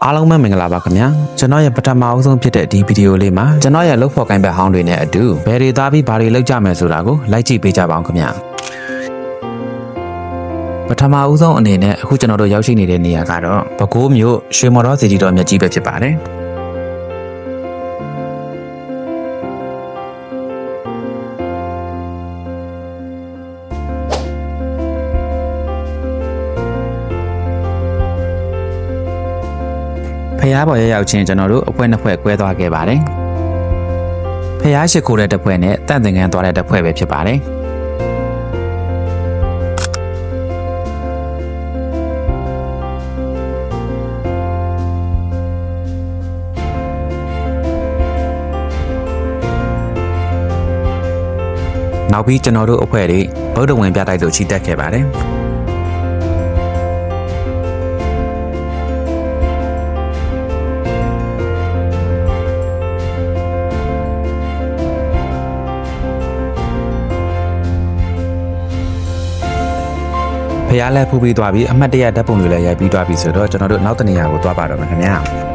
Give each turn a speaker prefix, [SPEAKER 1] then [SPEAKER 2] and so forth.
[SPEAKER 1] အားလုံးပဲမင်္ဂလာပါခင်ဗျာကျွန်တော်ရဲ့ပထမအဆုံးဖြစ်တဲ့ဒီဗီဒီယိုလေးမှာကျွန်တော်ရဲ့လုပ်ဖော်ကိုင်ဘက်ဟောင်းတွေနဲ့အတူဘယ်တွေသားပြီးဘာတွေလုပ်ကြမယ်ဆိုတာကိုလိုက်ကြည့်ပေးကြပါအောင်ခင်ဗျာပထမအဆုံးအနေနဲ့အခုကျွန်တော်တို့ရောက်ရှိနေတဲ့နေရာကတော့ပဲခူးမြို့ရွှေမော်တော်စီတီတော်မြတ်ကြီးပဲဖြစ်ပါတယ်ဖျားပေါ်ရောက်ချင်းကျွန်တော်တို့အဖွဲနှစ်ဖွဲကွဲသွားခဲ့ပါတယ်။ဖျားရှိခိုးတဲ့တစ်ဖွဲနဲ့တန့်သင်္ကန်းသွားတဲ့တစ်ဖွဲပဲဖြစ်ပါတယ်။နောက်ပြီးကျွန်တော်တို့အဖွဲတွေဗုဒ္ဓဝင်ပြတိုက်သို့ချီတက်ခဲ့ပါတယ်။ဖျားလဲဖူးပြီးသွားပြီးအမှတ်တရဓာတ်ပုံတွေလည်းရိုက်ပြီးသွားပြီဆိုတော့ကျွန်တော်တို့နောက်တနေရာကိုသွားပါတော့မယ်ခင်ဗျာ။